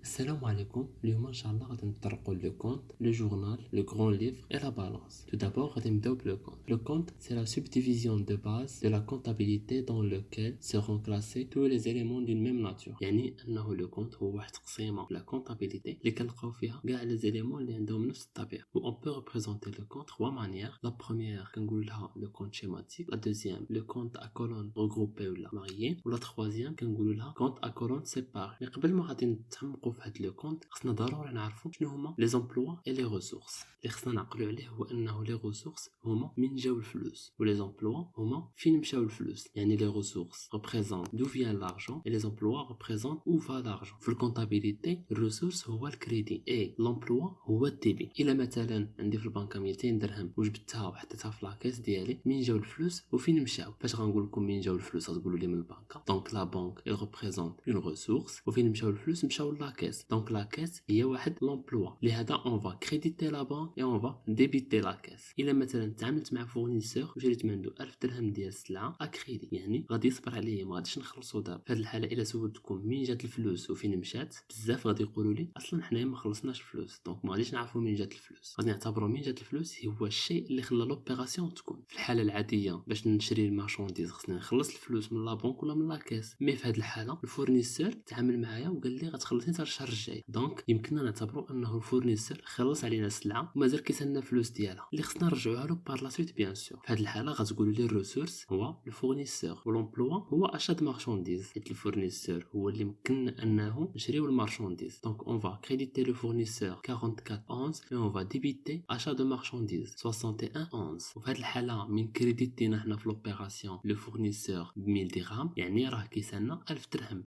Salam alaikum, اليوم إن شاء الله غادي نطرقوا le compte, le journal, le grand livre et la balance. Tout d'abord, غادي نبداو le compte. Le compte, c'est la subdivision de base de la comptabilité dans lequel seront classés tous les éléments d'une même nature. يعني أنه le compte هو واحد تقسيمة la comptabilité اللي كنلقاو فيها كاع les éléments اللي عندهم نفس الطبيعة. On peut représenter le compte trois manières. La première, كنقول لها le compte schématique. La deuxième, le compte à colonne regroupé ولا marié. Ou la troisième, كنقولوا لها compte à colonne séparé. Mais قبل ما غادي نتعمقوا في هذا لو كونت خصنا ضروري نعرفوا شنو هما لي زومبلوا اي لي ريسورس. اللي خصنا نعقلوا عليه هو انه لي ريسورس هما من جاو الفلوس ولي زومبلوا هما فين مشاو الفلوس. يعني لي ريسورس ريبريزونط دو فيان لارجون اي لي زومبلوا ريبريزونط او فا لارجون. في الكونتابيليتي الريسورس هو الكريدي اي لومبلوا هو الديبي. الا مثلا عندي في البنكه 200 درهم وجبتها وحطيتها في لاكيس ديالي، من جاو الفلوس وفين مشاو؟ فاش غنقول لكم من جاو الفلوس غتقولوا لي من البنكه. دونك لا بنك il représente une ressource. وفين مشاو الفلوس؟ مشاو لاكيس. Donc la caisse هي واحد l'emploi. لهذا on va créditer la banque et on va débiter la caisse. إلا مثلا تعاملت مع فورنيسور وشريت من عنده 1000 درهم ديال السلعة أكريدي، يعني غادي يصبر عليا ما غاديش نخلصو دابا. في هذه الحالة إلا سولتكم منين جات الفلوس وفين مشات، بزاف غادي يقولوا لي أصلا حنايا ما خلصناش الفلوس، دونك ما غاديش نعرفوا منين جات الفلوس. غادي نعتبروا منين جات الفلوس هو الشيء اللي خلى لوبيراسيون تكون. في الحالة العادية باش نشري المارشونديز خصني نخلص الفلوس من لا بنك ولا من لا كاس. مي في هذه الحالة الفورنيسور تعامل معايا وقال لي غتخلصني حتى الشهر الجاي، دونك يمكننا نعتبروا انه الفورنيسور خلص علينا السلعه ومازال كيسالنا الفلوس ديالها اللي خصنا نرجعوها له بار لا سويت. بيان سور في هذه الحاله غتقولوا لي الريسورس هو الفورنيسور ولومبلوا هو اشاد مارشونديز، حيت الفورنيسور هو اللي مكننا انه نشريو المارشونديز. دونك اون فا كريديتي لو فورنيسور 4411 et on va débiter achat de marchandises 6111. وفي هذه الحاله من كريديتينا حنا في لوبيراسيون لو فورنيسور ب 1000 درهم، يعني راه كيسالنا 1000 درهم.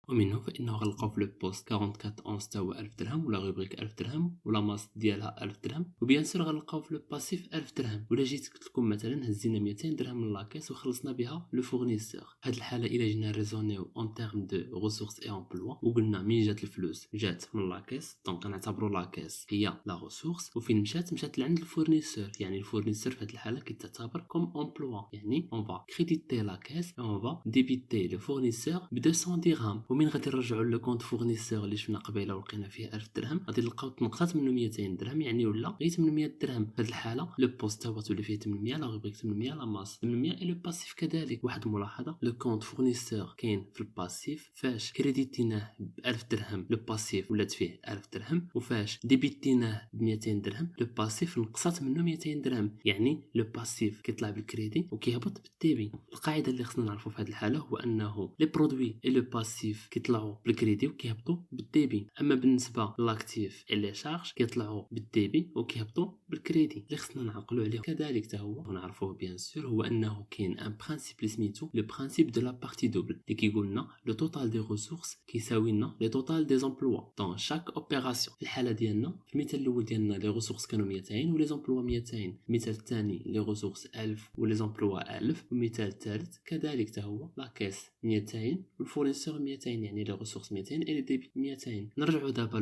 ومنه فإنه غنلقاو في لو بوست 4411 تا هو 1000 درهم، ولا روبريك 1000 درهم، ولا ماس ديالها 1000 درهم. وبيان سور غنلقاو في لو باسيف 1000 درهم. ولا جيت قلت لكم مثلا هزينا 200 درهم من لاكيس وخلصنا بها لو فورنيسور، هاد الحاله الا جينا ريزونيو اون تيرم دو ريسورس اي امبلوا وقلنا مين جات الفلوس جات من لاكيس، دونك غنعتبروا لاكيس هي لا ريسورس. وفين مشات لعند الفورنيسور، يعني الفورنيسور في هاد الحاله كيتعتبر كوم امبلوا. يعني اون فا كريديتي لاكيس اون فا ديبيتي لو فورنيسور ب 200 درهم. ومن غادي نرجعوا لو كونت فورنيسور اللي شفنا قبيله ولقينا فيه 1000 درهم، غادي نلقاو تنقصات منه 200 درهم، يعني ولا غير 800 درهم. في هذه الحاله لو بوست هو تولي فيه 800، لا روبريك 800، لا ماس 800. اي لو باسيف كذلك. واحد الملاحظه، لو كونت فورنيسور كاين في الباسيف فاش كريديتيناه ب 1000 درهم لو باسيف ولات فيه 1000 درهم، وفاش ديبيتيناه ب 200 درهم لو باسيف نقصات منه 200 درهم، يعني لو باسيف كيطلع بالكريدي وكيهبط بالديبي. القاعده اللي خصنا نعرفوا في هذه الحاله هو انه لي برودوي اي لو باسيف كيطلعوا بالكريدي وكيهبطوا بالديبي، اما بالنسبه لاكتيف اي لي شارج كيطلعوا بالديبي وكيهبطوا بالكريدي. اللي خصنا نعقلوا عليه كذلك حتى هو ونعرفوه بيان سور هو انه كاين ان برينسيپ سميتو لو برينسيپ دو لا بارتي دوبل، اللي كيقول لنا لو توتال دي ريسورس كيساوي لنا لو توتال دي زومبلوا دون شاك اوبيراسيون. في الحاله ديالنا في المثال الاول ديالنا لي ريسورس كانوا 200 ولي زومبلوا 200، المثال الثاني لي ريسورس 1000 ولي زومبلوا 1000، والمثال الثالث كذلك حتى هو لا كيس 200 والفورنيسور 200، يعني لي ريسورس 200 اي لي ديبي 200. نرجعوا دابا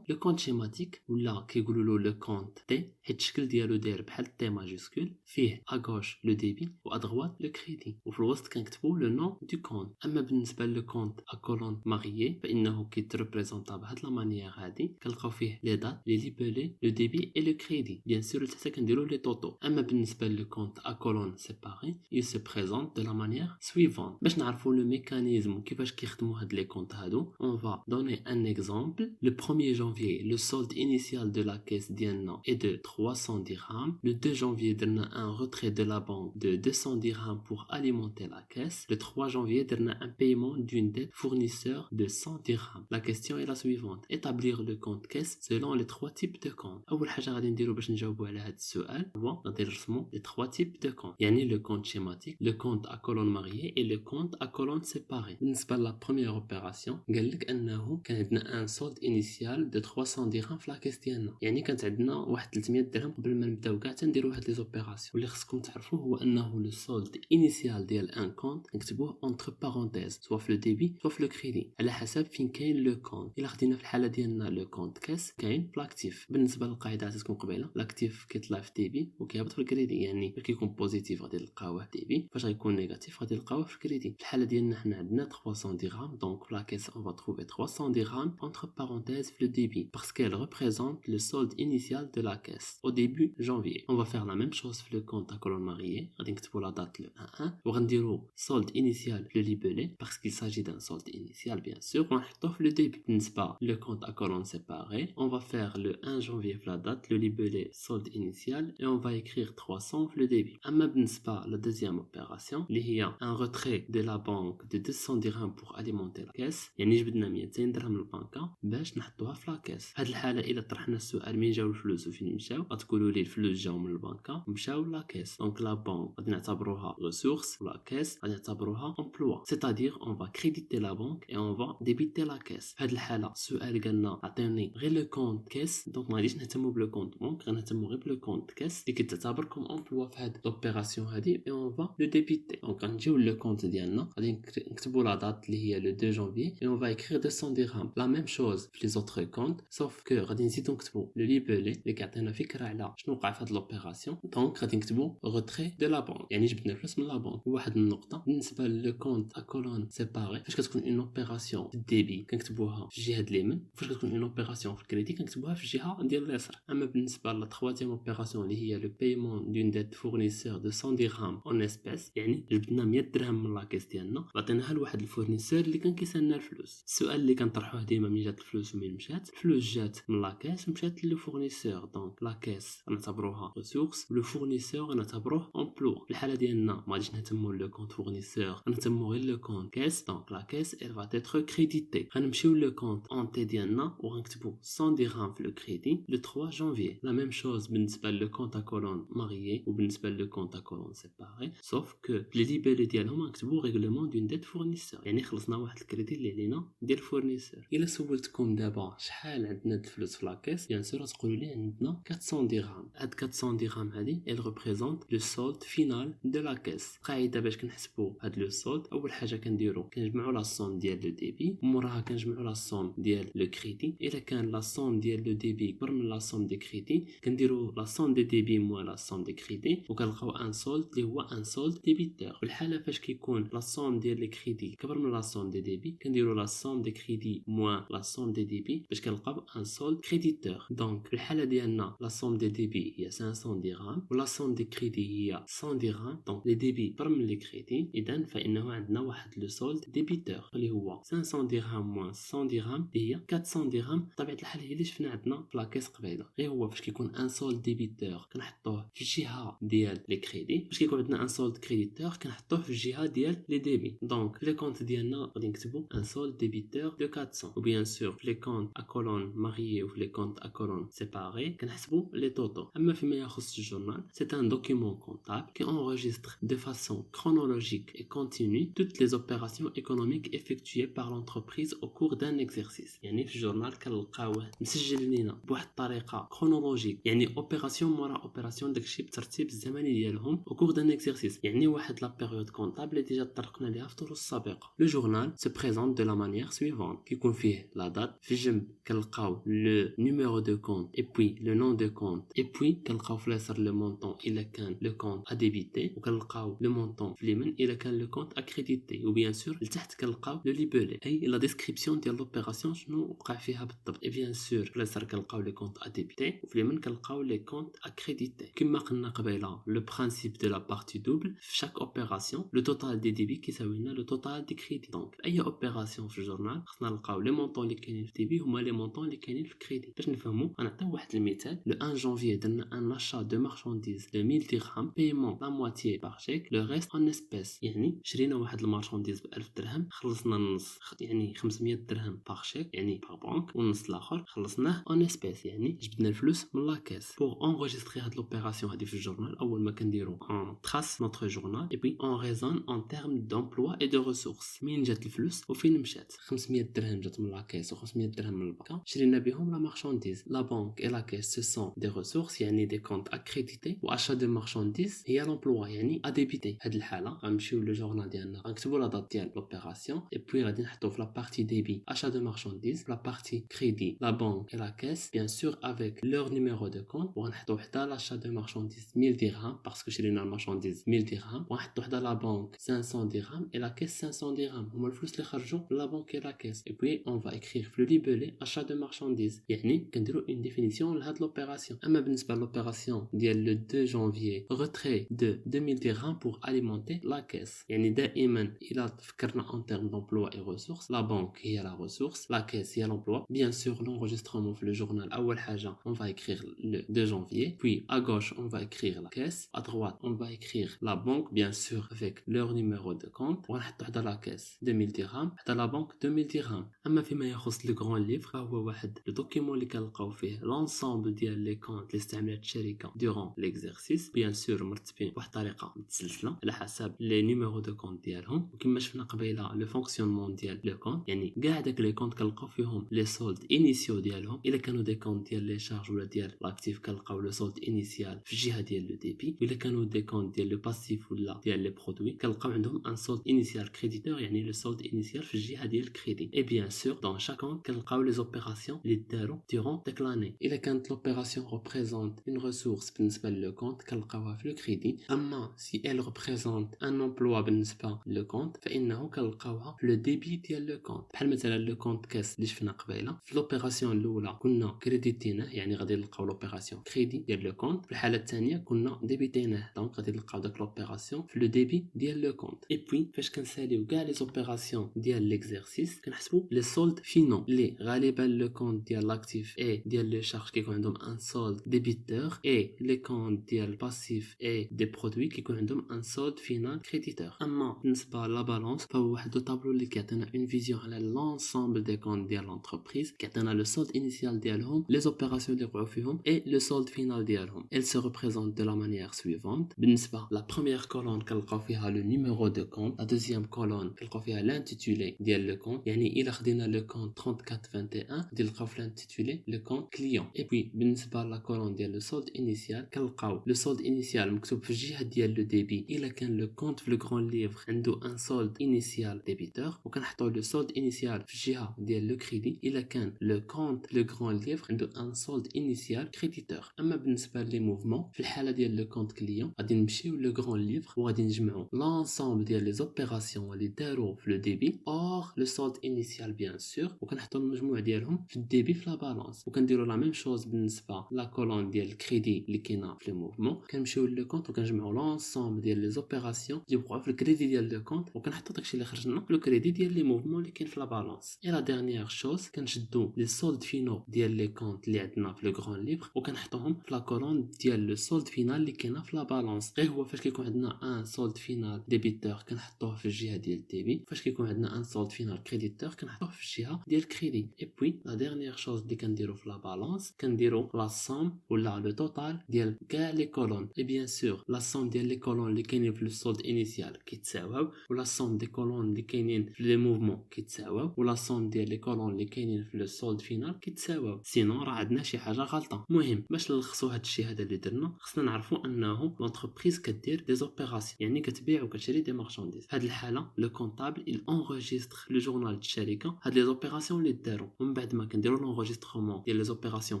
لو كونت شيماتيك ولا كيقولوا له لو كونت تي، حيت الشكل ديالو داير بحال تي ماجيسكول، فيه اغوش لو ديبي و ادغوات لو كريدي، وفي الوسط كنكتبوا لو نون دو كونت. اما بالنسبه لو كونت ا كولون ماريي فانه كيتريبريزونطا بهاد لا مانيير هادي، كنلقاو فيه لي دات لي ليبلي لو ديبي اي لو كريدي. بيان سور حتى كنديروا لي طوطو. اما بالنسبه لو كونت ا كولون سيباري il se présente de la manière suivante. باش نعرفوا لو ميكانيزم كيفاش كيخدموا هاد لي كونت هادو، on va donner un exemple. Le 1er janvier, le solde initial de la caisse ديالنا est de 300 dirhams. Le 2 janvier, درنا un retrait de la banque de 200 dirhams pour alimenter la caisse. Le 3 janvier, درنا un paiement d'une dette fournisseur de 100 dirhams. La question est la suivante. Établir le compte caisse selon les trois types de comptes. أول حاجة غادي نديرو باش نجاوبوا على هاد السؤال هو غادي نرسموا les trois types de comptes. يعني le compte schématique, le compte à colonne mariée et le compte à colonne séparée. بالنسبة لا première opération قال لك انه كان عندنا ان سولد انيسيال دو 300 درهم في لاكيس ديالنا، يعني كانت عندنا واحد 300 درهم قبل ما نبداو كاع تنديروا هاد لي زوبيراسيون. واللي خصكم تعرفوا هو انه لو سولد انيسيال ديال ان كونت نكتبوه اونتر بارونتيز سوا في لو ديبي سوا في لو كريدي على حسب فين كاين لو كونت. الا خدينا في الحاله ديالنا لو كونت كاس كاين في لاكتيف. بالنسبه للقاعده عطيتكم قبيله، لاكتيف كيطلع في ديبي وكيهبط في الكريدي، يعني فاش كيكون بوزيتيف غادي نلقاوه في ديبي، فاش غيكون نيجاتيف غادي نلقاوه في الكريدي. في الحاله ديالنا حنا عندنا 300 درهم، Donc la caisse, on va trouver 300 dirhams entre parenthèses le débit parce qu'elle représente le solde initial de la caisse au début janvier. On va faire la même chose pour le compte à colonne mariée. On va pour la date le 1-1. On va dire solde initial le libellé parce qu'il s'agit d'un solde initial bien sûr. On va le débit, n'est-ce pas, le compte à colonne séparée. On va faire le 1 janvier pour la date, le libellé solde initial et on va écrire 300 pour le débit. Amma n'est-ce pas la deuxième opération, il y a un retrait de la banque de 200 dirhams pour alimenter la caisse. يعني جبدنا 200 درهم من البنكة باش نحطوها في لا كاس. في هذه الحالة إلا طرحنا السؤال منين جاو الفلوس وفين مشاو، غتقولوا لي الفلوس جاو من البنكة ومشاو لا كاس. دونك لا بانك غادي نعتبروها ressource ولا كاس غادي نعتبروها emploi. C'est-à-dire on va créditer la banque et on va débiter la caisse. في هذه الحالة السؤال قالنا عطيني غير لو كونت كاس، دونك ما غاديش نهتموا بلو كونت بنك، غنهتموا غير بلو كونت كاس اللي كتعتبر كوم emploi في هذه لوبيراسيون هذه et on va le débiter. دونك غنجيو لو كونت ديالنا غادي نكتبوا la date اللي هي le 2 janvier et on va écrire 200 dirhams. La même chose في les autres comptes sauf que غادي نزيدو نكتبوا le libellé اللي كيعطينا فكرة على شنو وقع في هذه لوبيراسيون. دونك غادي نكتبوا retrait de la banque يعني جبدنا الفلوس من لا بنك. واحد النقطة بالنسبة للو كونت à colonne séparée، فاش كتكون اون اوبيراسيون في الديبي كنكتبوها في الجهة اليمين، فاش كتكون اون اوبيراسيون في الكريدي كنكتبوها في الجهة ديال اليسار. اما بالنسبة لا troisième opération اللي هي le paiement d'une dette fournisseur de 100 dirhams en espèces، يعني جبدنا 100 درهم من لاكيس ديالنا عطيناها لواحد الفورنيسور اللي كان كيسالنا الفلوس. السؤال اللي كنطرحوه ديما من جات الفلوس ومن مشات، الفلوس جات من لاكيس ومشات للو فورنيسور. دونك لاكيس غنعتبروها ريسورس ولو فورنيسور غنعتبروه امبلوا. في الحالة ديالنا ما غاديش نهتموا لو كونت فورنيسور، غنهتموا غير لو كونت كاس. دونك لا كاس elle va être créditée. غنمشيو لو كونت اونتي ديالنا وغنكتبوا 100 dirhams في لو كريدي le 3 janvier. لا ميم شوز بالنسبة لو كونت à colonne mariée وبالنسبة لو كونت à colonne séparée sauf que لي ليبيلي ديالهم غنكتبوا règlement d'une dette fournisseur يعني خلصنا واحد الكريدي اللي علينا ديال الفورنيسور. الا سولتكم دابا شحال عندنا د الفلوس في لاكاس بيان سور تقولوا لي عندنا 400 درهم. هاد 400 درهم هادي elle représente le solde final de la caisse. قاعده باش كنحسبوا هاد لو سولد، اول حاجه كنديروا كنجمعوا لا صوم ديال لو ديبي وموراها كنجمعوا لا صوم ديال لو كريدي. الا كان لا صوم ديال لو ديبي كبر من لا صوم دي كريدي كنديروا لا صوم دي ديبي موان لا صوم دي كريدي وكنلقاو ان سولد اللي هو ان سولد ديبيتور. في الحاله فاش كيكون لا صوم ديال لي كريدي كبر من لا صوم دي ديبي كنديروا لا صوم دي كريدي موان لا صوم دي ديبي باش كنلقاو ان سولد كريديتور. دونك في الحاله ديالنا لا صوم دي ديبي هي 500 درهم ولا صوم دي كريدي هي 100 درهم. دونك لي ديبي كبر من لي كريدي، اذا فانه عندنا واحد لو سولد ديبيتور اللي هو 500 درهم موان 100 درهم اللي هي 400 درهم. بطبيعه الحال هي اللي شفنا عندنا في لاكيس قبيله، غير هو فاش كيكون ان سولد ديبيتور كنحطوه في الجهه ديال لي كريدي، فاش كيكون عندنا ان سولد كريديتور كنحطوه في الجهه ديال لي ديبي. دونك لي كونت ديالنا غادي نكتبوا ان سولد ديبيتور دو 400 و بيان سور في لي كونت ا كولون ماريي و في لي كونت ا كولون سيباري كنحسبوا لي توتو. اما فيما يخص الجورنال c'est un document comptable qui enregistre de façon chronologique et continue toutes les opérations économiques effectuées par l'entreprise au cours d'un exercice. يعني في الجورنال كنلقاوه مسجل لينا بواحد الطريقه كرونولوجيك، يعني اوبيراسيون مورا اوبيراسيون داكشي بالترتيب الزمني ديالهم au cours d'un exercice، يعني واحد لا بيريود كونطابل اللي ديجا طرقنا ليها في الدروس السابقه. لو جورنال se présente de la manière suivante، كيكون فيه لا دات في الجنب كنلقاو لو نيميرو دو كونت et puis le nom de compte et puis كنلقاو في اليسار لو مونطون الا كان لو كونت ا ديبيتي وكنلقاو لو مونطون في اليمين الا كان لو كونت ا كريديتي وبيان سور لتحت كنلقاو لو ليبيلي اي لا ديسكريبسيون ديال لوبيراسيون شنو وقع فيها بالضبط. اي بيان سور في اليسار كنلقاو لي كونت ا ديبيتي وفي اليمين كنلقاو لي كونت ا كريديتي. كما قلنا قبيله لو برينسيپ دو لا بارتي دوبل في شاك اوبيراسيون لو توتال دي ديبي كيساوي لنا لو توتال دي كريدي. دونك اي اوبيراسيون في الجورنال خصنا نلقاو لي مونطون اللي كاينين في ديبي هما لي مونطون اللي كاينين في الكريدي. باش نفهموا غنعطيو واحد المثال. لو 1 جانفي درنا ان achat de marchandises de 1000 dirhams paiement la moitié par chèque le reste en espèces، يعني شرينا واحد المارشانديز ب 1000 درهم خلصنا النص يعني 500 درهم باغ شيك يعني باغ بانك والنص الاخر خلصناه اون اسبيس يعني جبدنا الفلوس من لاكاس. بور انغيستري هاد لوبيراسيون هادي في الجورنال اول ما كنديرو اون تراس نوتر جورنال اي بي اون ريزون اون تيرم دومبلوا اي دو ريسورس. منين جات الفلوس وفين مشات؟ 500 درهم جات من لاكاس و500 درهم من البنكه شرينا بهم لا مارشانديز. لا بانك اي لاكاس سو سون دي ريسورس يعني دي كونت اكريديتي و achat de marchandises هي l'emploi يعني اديبيتي. هاد الحاله غنمشيو لو جورنال ديالنا غنكتبوا لا دات ديال لوبيراسيون اي بوي غادي نحطو في لا بارتي ديبي achat de marchandises لا بارتي كريدي لا بانك اي لا كاس بيان سور افيك لور نيميرو دو كونت وغنحطو حتى l'achat de marchandises 1000 درهم باسكو شرينا المارشانديز 1000 درهم وغنحطو حتى لا بانك 500 درهم اي لا كاس 500 درهم هما الفلوس اللي خرجوا لا بانك et la caisse. Et puis on va écrire في le libellé achat de marchandises. يعني كنديروا une définition لهاد l'opération. اما بالنسبه l'opération ديال le 2 janvier retrait de 2000 dirhams pour alimenter la caisse. يعني دائما الى فكرنا en termes d'emploi et ressources, la banque هي la ressource, la caisse هي l'emploi. Bien sûr l'enregistrement في le journal اول حاجه on va écrire le 2 janvier, puis à gauche on va écrire la caisse, à droite on va écrire la banque bien sûr avec leur numéro de compte. ونحطوا حدا la caisse 2000 dirhams, حدا la banque 2000 dirhams. اما فيما يخص le grand livre فهو واحد le document اللي كنلقاو فيه l'ensemble ديال les comptes اللي استعملت الشركه durant l'exercice. bien sûr مرتبين بواحد الطريقه متسلسله على حسب les numéros de compte ديالهم. وكما شفنا قبيله le fonctionnement ديال le compte يعني كاع داك les comptes كنلقاو فيهم les soldes initiaux ديالهم. الا كانوا des comptes ديال les charges ولا ديال l'actif كنلقاو le solde initial في الجهه ديال le débit. الا كانوا des comptes ديال le passif ولا ديال les produits كنلقاو عندهم un solde initial créditeur يعني le solde initial في الجهه ديال الكريدي. et bien sûr dans chaque compte كنلقاو les opérations اللي داروا durant داك l'année. الا كانت l'opération représente une ressource بالنسبه للو كونت كنلقاوها في le crédit. اما si elle représente un emploi بالنسبه للو كونت فانه كنلقاوها في le débit ديال لو كونت. بحال مثلا le compte caisse اللي شفنا قبيله في l'opération الاولى كنا كريديتيناه يعني غادي نلقاو l'opération كريدي ديال لو كونت. في الحاله الثانيه كنا ديبيتيناه دونك غادي نلقاو داك l'opération في le débit ديال لو كونت. et puis فاش كنساليو كاع les opérations ديال l'exercice كنحسبوا les soldes finaux اللي غالبا لو كونت ديال l'actif et ديال لي شارج كيكون عندهم un solde débiteur et les comptes ديال passif et des produits كيكون عندهم un solde final créditeur. اما بالنسبه لا بالانس فهو واحد الطابلو اللي كيعطينا une vision على l'ensemble des comptes ديال l'entreprise كيعطينا le solde initial ديالهم les opérations اللي وقعوا فيهم et le solde final ديالهم. elle se représente de la manière suivante. بالنسبه la première colonne كنلقاو فيها le numéro de compte, la deuxième colonne كنلقاو فيها l'intitulé ديال le compte يعني الا خدينا le compte 3421 غادي نلقاو في l'intitulé le compte client. et puis بالنسبه la colonne ديال le solde initial كنلقاو le solde initial مكتوب في الجهه ديال le débit الا كان le compte في le grand livre عنده un solde initial débiteur, وكنحطوا le solde initial في الجهه ديال le crédit الا كان le compte le grand livre عنده un solde initial créditeur. اما بالنسبه لي موفمون في الحاله ديال le compte client غادي نمشيو le grand livre وغادي نجمعوا l'ensemble ديال les opérations اللي داروا في le débit or le solde initial bien sûr وكنحطوا المجموع ديالهم في الديبي في لا بالانس. وكنديروا لا ميم شوز بالنسبه لا كولون ديال الكريدي اللي كاينه في الموفمون كنمشيو لو كونت وكنجمعوا لونسومبل ديال لي زوبيراسيون اللي وقعوا في الكريدي ديال لو كونت وكنحطوا داكشي اللي خرجنا في الكريدي ديال لي موفمون اللي كاين في لا بالانس. اي لا ديرنيير شوز كنشدوا لي سولد فينو ديال لي كونت اللي عندنا في لو غران ليفر وكنحطوهم في لا كولون ديال لو سولد فينال اللي كاينه في لا بالانس. غير هو فاش كيكون عندنا ان سولد فينال ديبيتور كنحطوه في الجهه ديال الديبي, فاش كيكون عندنا ان سولد فينال كريديتور كنحطوه في الجهه ديال الكريدي. اي بوي لا ديرنيير شوز اللي كنديرو في لا بالانس كنديرو لا سوم ولا لو توتال ديال كاع لي كولون. اي بيان سور لا سوم ديال لي كولون اللي كاينين في لو سولد انيسيال كيتساواو ولا سوم دي كولون اللي كاينين في لي موفمون كيتساواو ولا سوم ديال لي كولون اللي كاينين في لو سولد فينال كيتساواو. سينون راه عندنا شي حاجه غلطه. المهم باش نلخصوا هذا الشيء هذا اللي درنا خصنا نعرفوا انه لونتربريز كدير دي زوبيراسيون يعني كتبيع وكتشري دي مارشانديز. في هذه الحاله لو كونطابل il enregistre لو جورنال ديال الشركه هاد لي زوبيراسيون اللي داروا. ومن بعد ما كنديروا لونغيسترومون ديال لي زوبيراسيون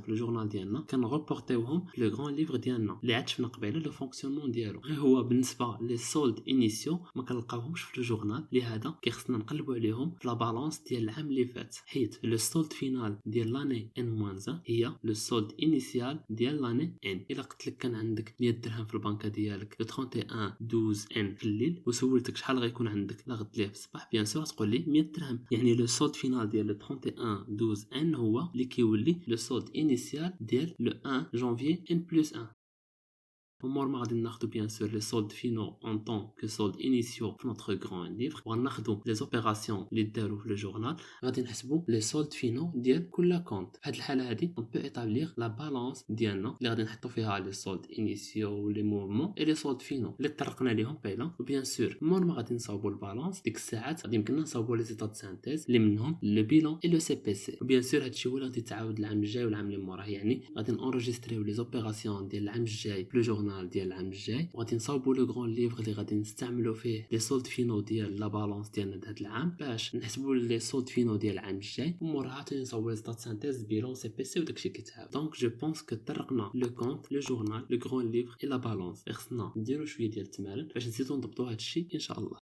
في لو جورنال ديالنا كنغوبورتيوهم في لو غران ليفر ديالنا اللي عاد شفنا قبيله لو فونكسيونمون ديالو. غير هو بالنسبه لي سولد انيسيو ما كنلقاوهمش في لو جورنال لهذا كيخصنا نقلبوا عليهم في لا بالانس ديال العام اللي فات حيت لو سولد فينال ديال لاني ان-1 هي لو سولد انيسيال ديال لاني ان. الا قلت لك كان عندك 100 درهم في البنكه ديالك لو 31/12 ان في الليل وسولتك شحال غيكون عندك لا غد ليه في الصباح بيان سور تقول لي 100 درهم. يعني لو سولد فينال ديال لو 31/12 ان هو اللي كيولي لو سولد انيسيال ديال لو 1 جانفي ان بلس 1. ومورما غادي ناخدو بيان سور لي سولد فينو ان طون كو سولد انيسيو في نوتر غران ليفر وغناخدو لي زوبيراسيون اللي داروا في لو جورنال غادي نحسبو لي سولد فينو ديال كل كونت. في هاد الحاله هادي اون بو ايتابليغ لا بالانس ديالنا اللي غادي نحطو فيها لي سولد انيسيو ولي موفمون اي لي سولد فينو اللي طرقنا ليهم قبيله. وبيان سور مورما غادي نصاوبو البالانس ديك الساعات غادي يمكننا نصاوبو لي زيتا د سانتيز اللي منهم لو بيلون اي لو سي بي سي. وبيان سور هادشي هو اللي غادي يتعاود العام الجاي والعام اللي موراه يعني غادي نونجستريو لي زوبيراسيون ديال العام الجاي في لو جورنال ديال العام الجاي وغادي نصاوبوا لو غران ليفر اللي غادي نستعملوا فيه لي سولد فينو ديال لا بالانس ديالنا هذا العام باش نحسبوا لي سولد فينو ديال العام الجاي وموراها حتى نصاوبوا لي ستات سانتيز بيلون سي بي سي وداكشي كيتعاود. دونك جو بونس كو طرقنا لو كونت لو جورنال لو غران ليفر اي لا بالانس. خصنا نديروا شويه ديال التمارين باش نزيدوا نضبطوا هذا الشيء ان شاء الله.